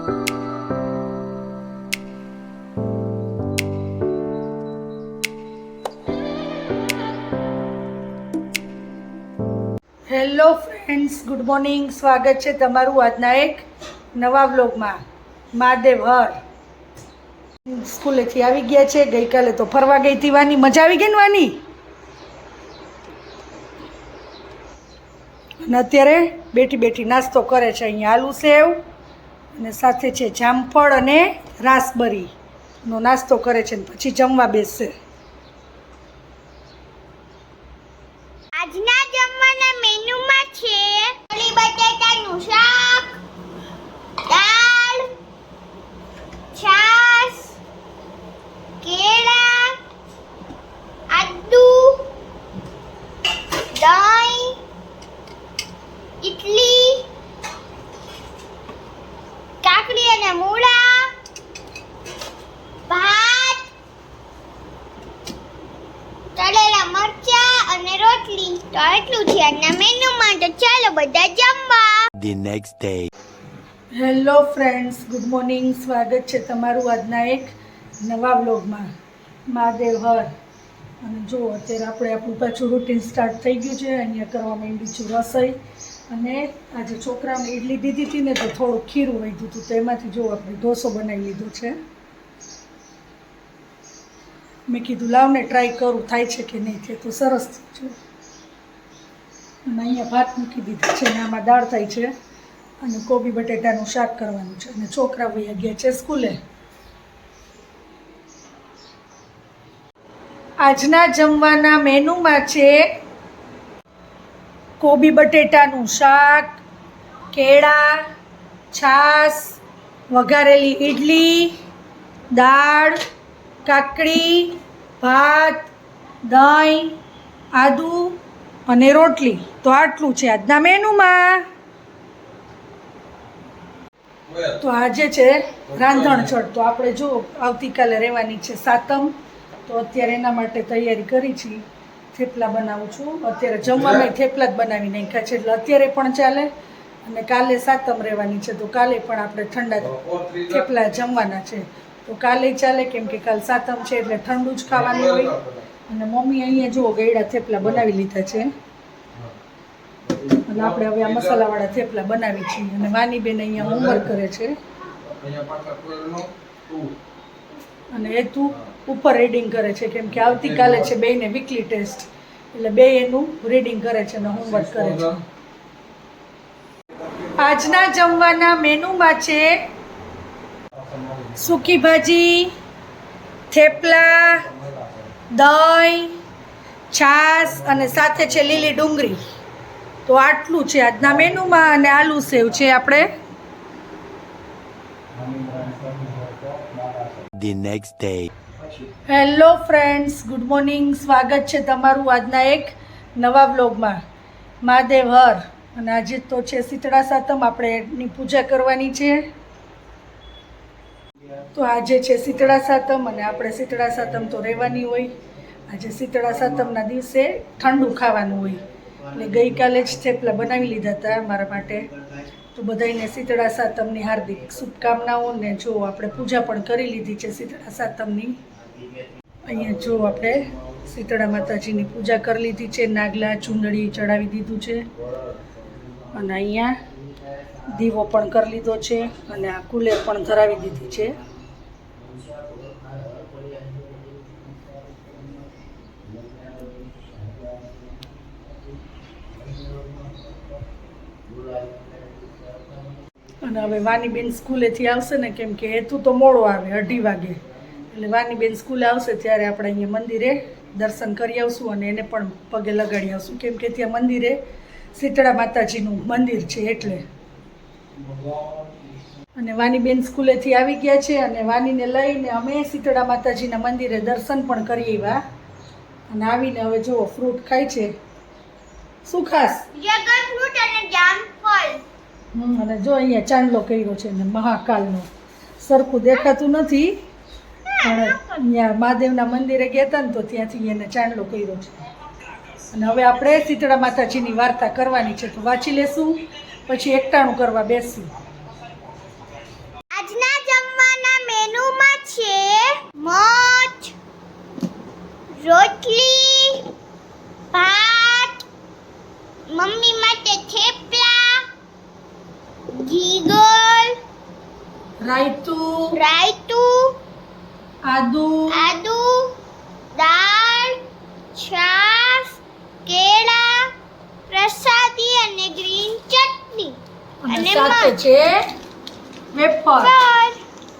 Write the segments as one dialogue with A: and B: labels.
A: Hello friends, good morning. સ્વાગત છે તમારું આજના એક નવા વ્લોગમાં. મહાદેવ હર સ્કૂલેથી આવી ગયા છે. ગઈકાલે તો ફરવા ગઈ હતી વાની. મજા આવી ગઈ ને વાની? અને અત્યારે બેઠી બેઠી નાસ્તો કરે છે. અહીંયા આલુ સેવ અને સાથે છે જામફળ અને રાસબરીનો નાસ્તો કરે છે. પછી જમવા બેસશે.
B: આજના જમવાના મેનુમાં છે આલુ બટેટાનું શાક, દાળ, છાશ, કેળા, આદુ, દહીં, ઇડલી, કાકડી અને મૂળા, ભાત, તળેલા મરચા અને રોટલી. તો એટલું છે આજના મેનુમાં. તો ચાલો બધા જમવા.
C: The next day.
A: Hello friends, good morning. સ્વાગત છે તમારું આજના એક નવા વ્લોગમાં. મહાદેવ હર. અને જો અત્યારે આપણું પાછું રૂટીન સ્ટાર્ટ થઈ ગયું છે. અહીંયા કરવા માંડી છું રસોઈ. અને આજે છોકરાઓને ઇડલી દીધી હતી ને તો થોડું ખીરું વધ્યું હતું, તો એમાંથી જો આપણે ઢોસો બનાવી લીધો છે. મેં કીધું લાવને ટ્રાય કરું થાય છે કે નહીં થાય. તો સરસ છે. અને અહીંયા ભાત મૂકી દીધું છે અને આમાં દાળ થાય છે અને કોબી બટેટાનું શાક કરવાનું છે. અને છોકરા વયા ગયા છે સ્કૂલે. આજના જમવાના મેનુમાં છે કોબી બટેટાનું શાક, કેળા, છાશ, વઘારેલી ઇડલી, દાળ, કાકડી, ભાત, દહીં, આદુ અને રોટલી. તો આટલું છે આજના મેનુમાં. તો આજે છે રાંધણછળ. તો આપણે જો આવતીકાલે રહેવાની છે સાતમ. તો અત્યારે એના માટે તૈયારી કરી છે. થેપલા બનાવું છું. અત્યારે જમવામાં થેપલા જ બનાવી નાખ્યા છે, એટલે અત્યારે પણ ચાલે. અને કાલે સાતમ રહેવાની છે, તો કાલે પણ આપણે ઠંડા થેપલા જમવાના છે. તો કાલે ચાલે, કેમ કે કાલ સાતમ છે એટલે ઠંડુ જ ખાવાનું હોય. અને મમ્મી અહીંયા જુઓ ગળ્યા થેપલા બનાવી લીધા છે. અને આપણે હવે આ મસાલાવાળા થેપલા બનાવી છીએ. અને વાની બેન અહીંયા હોમવર્ક કરે છે. અને એ તું ઉપર રીડિંગ કરે છે, કેમ કે આવતીકાલે છે બેયને વીકલી ટેસ્ટ, એટલે બે એનું રીડિંગ કરે છે અને હોમવર્ક કરે છે. આજના જમવાના મેનુમાં છે સૂકી ભાજી, થેપલા, દહીં, છાશ અને સાથે છે લીલી ડુંગળી. તો આટલું છે આજના મેનુમાં. અને આલુ સેવ છે આપણે.
C: The next day.
A: Hello friends, good morning. સ્વાગત છે તમારું આજના એક નવા વ્લોગમાં. મહાદેવ હર. અને આજે તો છે શીતળા સાતમ. આપણે એની પૂજા કરવાની છે. તો આજે છે શીતળા સાતમ અને આપણે શીતળા સાતમ તો રહેવાની હોય. આજે શીતળા સાતમના દિવસે ઠંડુ ખાવાનું હોય. એટલે ગઈકાલે જ થેપલા બનાવી લીધા હતા મારા માટે. તો બધાને શીતળા સાતમની હાર્દિક શુભકામનાઓ. ને જો આપણે પૂજા પણ કરી લીધી છે શીતળા સાતમની. અહીંયા જો આપણે શીતળા માતાજીની પૂજા કરી લીધી છે. નાગલા ચૂંદડી ચડાવી દીધું છે. અને અહીંયા દીવો પણ કરી લીધો છે. અને આ કુલેર પણ ધરાવી દીધી છે. અને હવે વાનીબેન સ્કૂલેથી આવશે ને, કેમ કે હેતુ તો મોડો આવે 2:30 વાગે. એટલે વાનીબેન સ્કૂલે આવશે ત્યારે આપણે અહીંયા મંદિરે દર્શન કરી આવશું અને એને પણ પગે લગાડી આવશું, કેમ કે ત્યાં મંદિરે શીતળા માતાજીનું મંદિર છે એટલે. અને વાનીબેન સ્કૂલેથી આવી ગયા છે અને વાનીને લઈને અમે શીતળા માતાજીના મંદિરે દર્શન પણ કરી આવ્યા. અને આવીને હવે જુઓ ફ્રૂટ ખાય છે. શું ખાસ?
B: ડ્રેગન ફ્રૂટ અને જામફળ.
A: અને જો અહીંયા ચાંદલો કર્યો છે ને મહાકાલનો. સરખું દેખાતું નથી, પણ અહીંયા મહાદેવના મંદિરે ગયા હતા ને તો ત્યાંથી એને ચાંદલો કર્યો છે. અને હવે આપણે શીતળા માતાજીની વાર્તા કરવાની છે, તો વાંચી લેશું, પછી એકટાણું કરવા બેસશું.
B: રાયતું,
A: આદુ,
B: દાળ, છાશ, કેળા, પ્રસાદી અને ગ્રીન ચટણી
A: અને
B: અને
A: સાથે
B: મગ.
A: છે વેફર.
B: બસ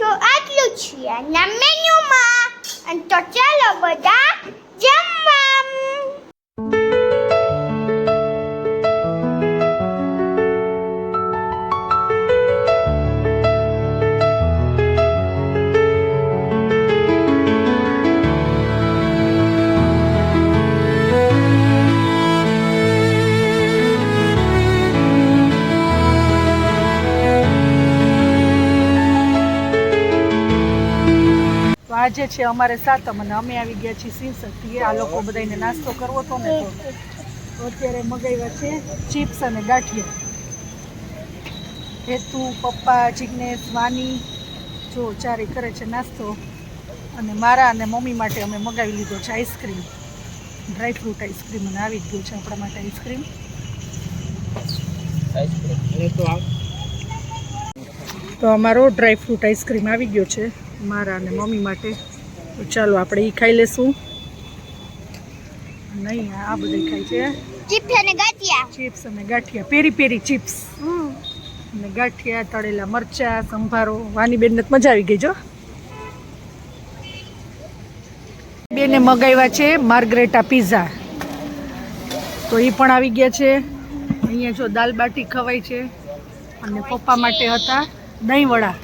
B: તો આટલું છે આના મેન્યુમાં. અને તો ચાલો બધા જમવા.
A: તો આજે છે અમારે સાતમ અને અમે આવી ગયા છીએ સિંહ શક્તિએ. આ લોકો બધાને નાસ્તો કરવો હતો ને તો અત્યારે મગાવ્યા છે ચિપ્સ અને ગાંઠિયા. હેતુ, પપ્પા, જિગ્નેશ, વાની જો ચારે કરે છે નાસ્તો. અને મારા અને મમ્મી માટે અમે મગાવી લીધો છે આઈસ્ક્રીમ, ડ્રાયફ્રૂટ આઈસ્ક્રીમ. અને આવી જ ગયું છે આપણા માટે આઈસ્ક્રીમ. તો અમારો ડ્રાયફ્રૂટ આઈસ્ક્રીમ આવી ગયો છે મારા અને મમ્મી માટે. તો ચાલો આપણે એ ખાઈ લેશું. નહીં, આ બધું ખાય છે
B: ચિપ્સ અને ગાંઠિયા.
A: ચિપ્સ અને ગાંઠિયા, પેરી પેરી ચિપ્સ અને ગાંઠિયા, તળેલા મરચા, સંભારો. વાની બેનને તો મજા આવી ગઈ જો. બેને મગાવ્યા છે માર્ગરેટા પીઝા, તો એ પણ આવી ગયા છે. અહીંયા જો દાલ બાટી ખવાય છે. અને પપ્પા માટે હતા દહીં વડા,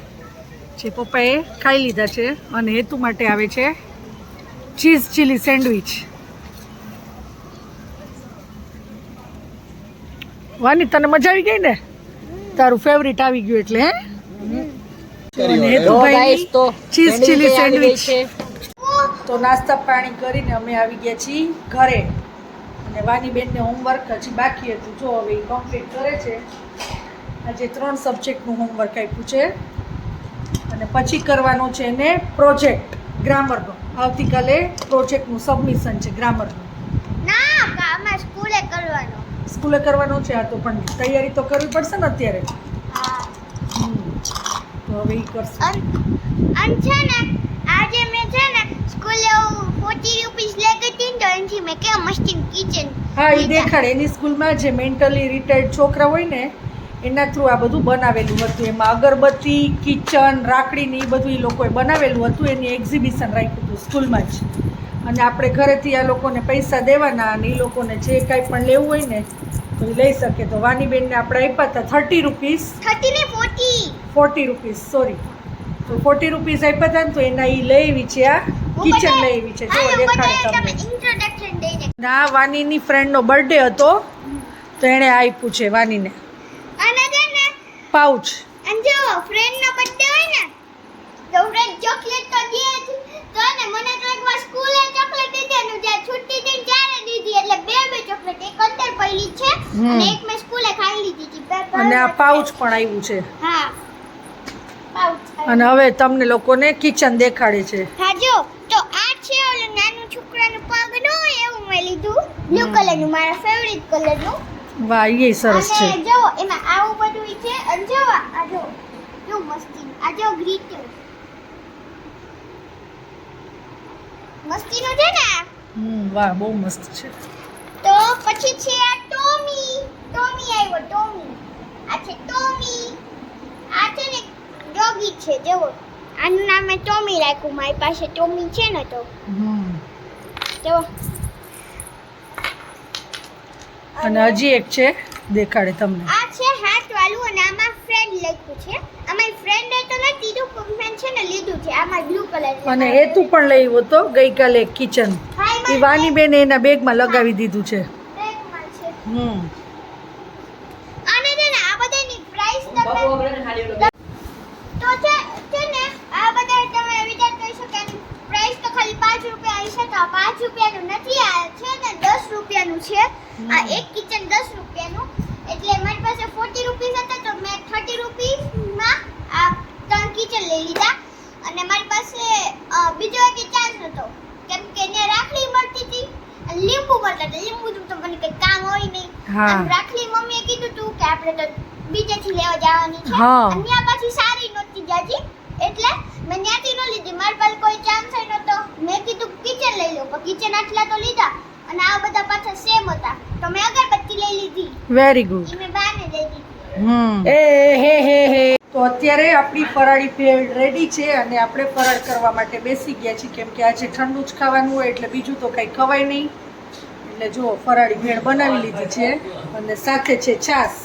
A: જે પપ્પાએ ખાઈ લીધા છે. અને હેતુ માટે આવે છે ચીઝ ચીલી સેન્ડવિચ. વાની તને મજા આવી ગઈ ને? તારું ફેવરિટ આવી ગયું એટલે હે? અને હેતુભાઈ ચીઝ ચીલી સેન્ડવિચ. તો નાસ્તા પાણી કરીને અમે આવી ગયા છીએ ઘરે. અને વાની બેનને હોમવર્ક હજી બાકી હતું, જો હવે એ કમ્પ્લીટ કરે છે. આજે 3 સબ્જેક્ટનું હોમવર્ક આપ્યું છે. અને પછી કરવાનું છે એને પ્રોજેક્ટ ગ્રામરનો. આવતીકાલે પ્રોજેક્ટનું સબમિશન છે ગ્રામરનું.
B: ના કામ સ્કૂલે કરવાનો.
A: સ્કૂલે કરવાનું છે. આ તો પણ તૈયારી તો કરવી પડશે ને અત્યારે.
B: હા.
A: તો હવે એ કરશે.
B: અને છે ને આજે મેં છે ને સ્કૂલે 40 રૂપીસ લઈ ગઈ હતી તો એનથી મેં કેમ મસ્તી કિચન.
A: હા, એ દેખાડે. એની સ્કૂલમાં જે મેન્ટલી રિટાયર્ડ છોકરા હોય ને એના થ્રુ આ બધું બનાવેલું હતું. એમાં અગરબત્તી, કિચન, રાખડીને એ બધું એ લોકોએ બનાવેલું હતું. એની એક્ઝિબિશન રાખ્યું હતું સ્કૂલમાં જ. અને આપણે ઘરેથી આ લોકોને પૈસા દેવાના અને એ લોકોને જે કાંઈ પણ લેવું હોય ને તો એ લઈ શકે. તો વાનીબેનને આપણે આપ્યા હતા 30 રૂપીસ,
B: 30 ને
A: 40 રૂપીસ, સોરી. તો 40 રૂપીસ આપ્યા હતા ને તો એના એ લઈ આવી છે. આ કિચન લઈ આવી છે. જો દેખાડે તમને.
B: ઇન્ટ્રોડક્શન દઈ દે.
A: ના, વાનીની ફ્રેન્ડનો બર્થડે હતો તો એણે આપ્યું છે વાનીને
B: અને છે ને
A: પાઉચ.
B: અને જો ફ્રેન્ડનો બર્થડે હોય ને તો ફ્રેન્ડ ચોકલેટ તો દે જ. તો ને મને તો એકવાર સ્કૂલે ચોકલેટ દીધી અને જ્યાં છૂટી થઈ ત્યારે દીધી. એટલે બે ચોકલેટ, એક અંદર પડી છે અને એક મેં સ્કૂલે ખાઈ લીધી હતી.
A: અને આ પાઉચ પણ આવ્યું છે.
B: હા, પાઉચ.
A: અને હવે તમને લોકોને કિચન દેખાડે છે.
B: હા જો, તો આ છે ઓલું નાનું છોકરાનું પગ નો એવું મેં લીધું, બ્લુ કલરનું, મારા ફેવરિટ કલરનું.
A: વાહ, એ સરસ છે.
B: અને જો એમાં આવું બધું છે. અને જો આ જો કેવું મસ્તી. આ જો ગ્રીટર મસ્તીનું છે ને.
A: વાહ, બહુ મસ્ત છે.
B: તો પછી છે આ ટોમી. ટોમી આવ્યો, ટોમી. આ છે ટોમી. આ છે ને ડોગી છે. જો આનું નામ મેં ટોમી રાખ્યું. મારી પાસે ટોમી છે ને તો જો.
A: અને હજી એક છે, દેખાડે તમને.
B: આ છે હાથ વાળું અને આમાં ફ્રેન્ડ લખ્યું છે. આમાં ફ્રેન્ડ તો નથી લીધું, ફ્રેન્ડ છે ને લીધું છે. આમાં બ્લુ કલર છે.
A: અને હેતુ પણ લઈ આવ્યો તો ગઈકાલે કિચન. એ વાની બેને એના બેગમાં લગાવી દીધું છે.
B: બેગમાં છે.
A: અને
B: છે ને આ બધાની પ્રાઇસ તમે તો છે ને આ બધા તમે વિચાર કરી શકો એની પ્રાઇસ તો ખાલી 5 રૂપિયા હશે. તો આ 5 રૂપિયાનું નથી, આ છે ને 10 રૂપિયાનું છે. આ એક કિચન 10 રૂપિયાનું. એટલે મારી પાસે 40 રૂપીસ હતા તો મેં 30 રૂપીસમાં આ 3 કિચન લઈ લીધા. અને મારી પાસે બીજો એક ચાન્સ હતો કેમ કે ત્યાં રાખડી મળતી હતી અને લીંબુ મળતા હતા. લીંબુ તો મને કંઈ કામ હોય નહીં. અને રાખડી મમ્મીએ કીધું તું કે આપણે તો બીજેથી લેવા જવાની છે. અને ત્યાં પાછી સારી નહોતી જાજી એટલે મેં ત્યાંથી ન લીધી. મારી પાસે કોઈ ચાન્સ ય નહોતો. મેં કીધું કિચન લઈ લો, પણ કિચન આટલા તો લીધા અને આ બધા પાછા સેમ હતા તો મેં અગરબત્તી લઈ લીધી.
A: Very good.
B: ઈ મેં બાને દઈ દીધી.
A: તો અત્યારે આપણી ફરાળી ભેળ રેડી છે અને આપણે ફરાળ કરવા માટે બેસી ગયા છીએ કેમ કે આજે ઠંડુ જ ખાવાનું હોય એટલે બીજું તો કંઈ ખવાય નહીં. એટલે જો ફરાળી ભેળ બનાવી લીધી છે અને સાથે છે છાશ.